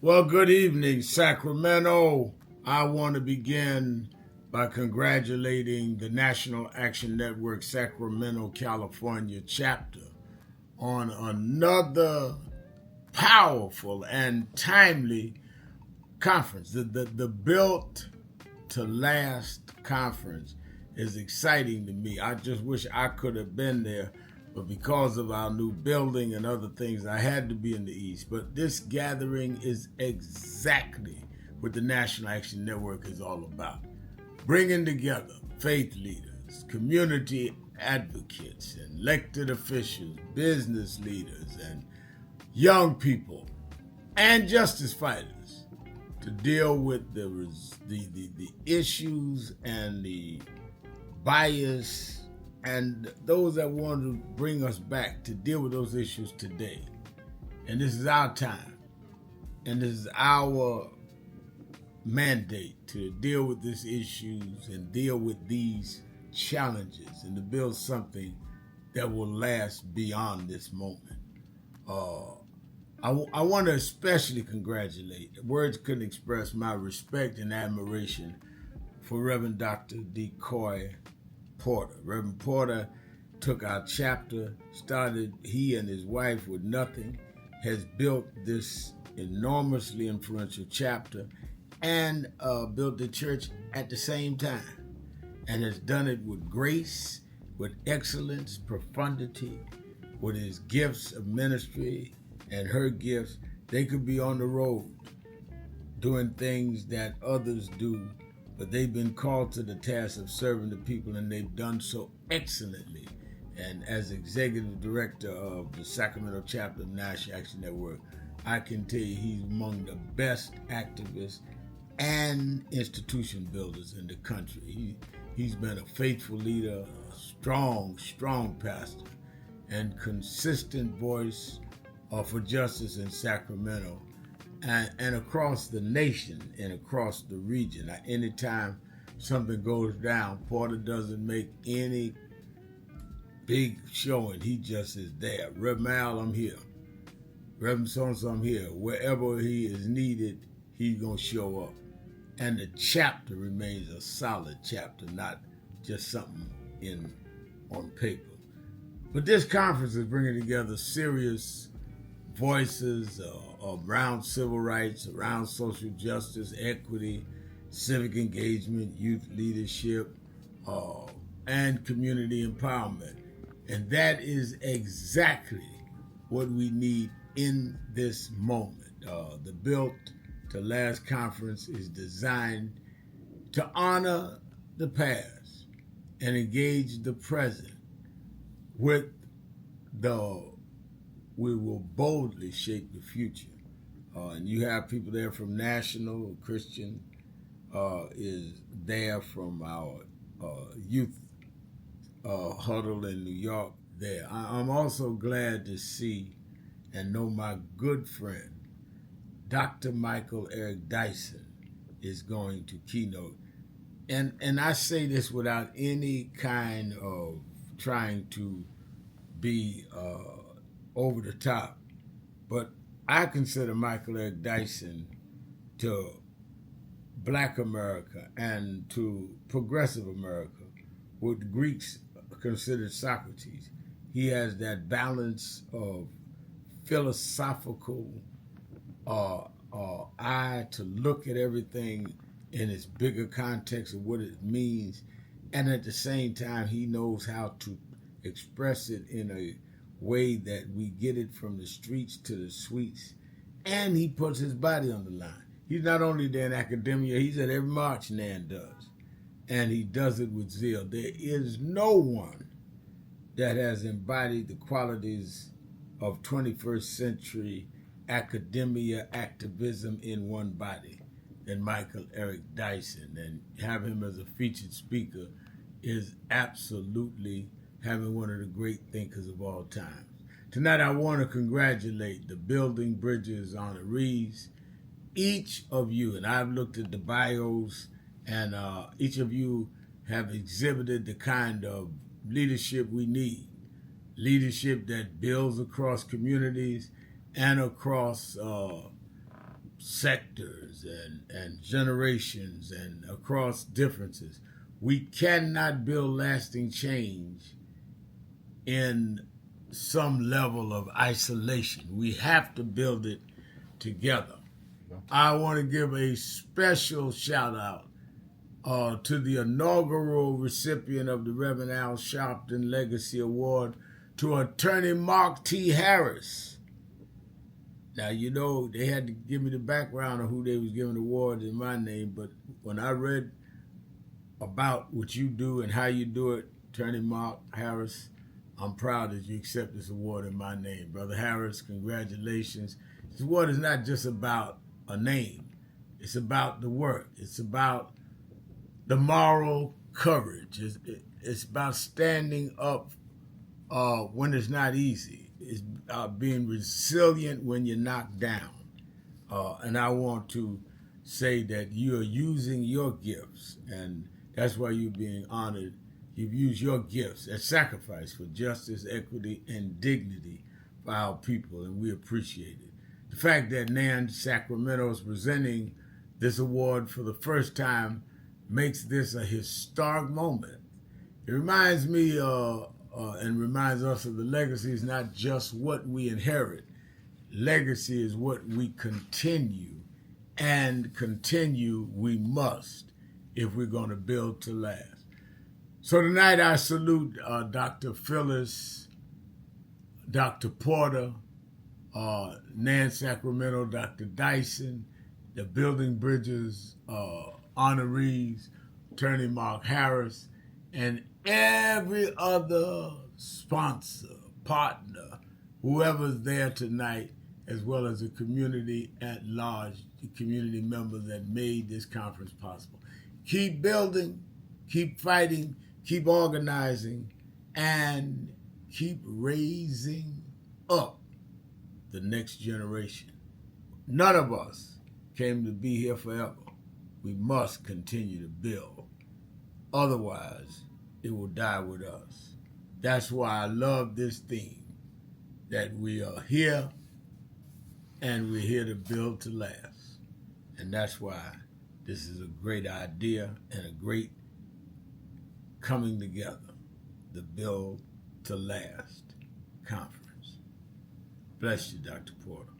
Well, good evening, Sacramento. I want to begin by congratulating the National Action Network Sacramento, California chapter on another powerful and timely conference. The Built to Last conference is exciting to me. I just wish I could have been there, but because of our new building and other things, I had to be in the East. But this gathering is exactly what the National Action Network is all about. Bringing together faith leaders, community advocates, and elected officials, business leaders, and young people, and justice fighters to deal with the issues and the bias and those that want to bring us back to deal with those issues today. And this is our time. And this is our mandate to deal with these issues and deal with these challenges and to build something that will last beyond this moment. I want to especially congratulate, words couldn't express my respect and admiration for Reverend Dr. Decoy Porter. Reverend Porter took our chapter, started, he and his wife with nothing, has built this enormously influential chapter and built the church at the same time, and has done it with grace, with excellence, profundity, with his gifts of ministry and her gifts. They could be on the road doing things that others do, but they've been called to the task of serving the people, and they've done so excellently. And as executive director of the Sacramento chapter of National Action Network, I can tell you he's among the best activists and institution builders in the country. He's been a faithful leader, a strong pastor, and consistent voice for justice in Sacramento. And across the nation and across the region. Anytime something goes down, Porter doesn't make any big showing. He just is there. Reverend Al, I'm here. Reverend so-and-so, I'm here. Wherever he is needed, he's going to show up. And the chapter remains a solid chapter, not just something on paper. But this conference is bringing together serious voices around civil rights, around social justice, equity, civic engagement, youth leadership, and community empowerment. And that is exactly what we need in this moment. The Built to Last conference is designed to honor the past and engage the present with we will boldly shape the future. And you have people there from National, Christian is there from our youth huddle in New York there. I'm also glad to see and know my good friend, Dr. Michael Eric Dyson, is going to keynote. And I say this without any kind of trying to be over the top, but I consider Michael Eric Dyson to Black America and to progressive America what the Greeks considered Socrates. He has that balance of philosophical eye to look at everything in its bigger context of what it means, and at the same time he knows how to express it in a way that we get it from the streets to the suites, and he puts his body on the line. He's not only there in academia, he's at every march Nan does, and he does it with zeal. There is no one that has embodied the qualities of 21st century academia activism in one body than Michael Eric Dyson, and have him as a featured speaker is absolutely having one of the great thinkers of all time. Tonight I want to congratulate the Building Bridges honorees. Each of you, and I've looked at the bios, and each of you have exhibited the kind of leadership we need. Leadership that builds across communities and across sectors and generations and across differences. We cannot build lasting change in some level of isolation. We have to build it together. I want to give a special shout out to the inaugural recipient of the Reverend Al Sharpton Legacy Award, to Attorney Mark T. Harris. Now, you know, they had to give me the background of who they was giving the award in my name, but when I read about what you do and how you do it, Attorney Mark Harris, I'm proud that you accept this award in my name. Brother Harris, congratulations. This award is not just about a name. It's about the work. It's about the moral courage. It's about standing up when it's not easy. It's being resilient when you're knocked down. And I want to say that you are using your gifts, and that's why you're being honored. You've used your gifts as sacrifice for justice, equity, and dignity for our people, and we appreciate it. The fact that NAN Sacramento is presenting this award for the first time makes this a historic moment. It reminds me and reminds us of the legacy is not just what we inherit. Legacy is what we continue, and continue we must if we're going to build to last. So tonight I salute Dr. Phyllis, Dr. Porter, Nan Sacramento, Dr. Dyson, the Building Bridges honorees, Attorney Mark Harris, and every other sponsor, partner, whoever's there tonight, as well as the community at large, the community members that made this conference possible. Keep building, keep fighting, keep organizing, and keep raising up the next generation. None of us came to be here forever. We must continue to build. Otherwise, it will die with us. That's why I love this theme, that we are here and we're here to build to last. And that's why this is a great idea and a great coming together, the Build to Last Conference. Bless you, Dr. Porter.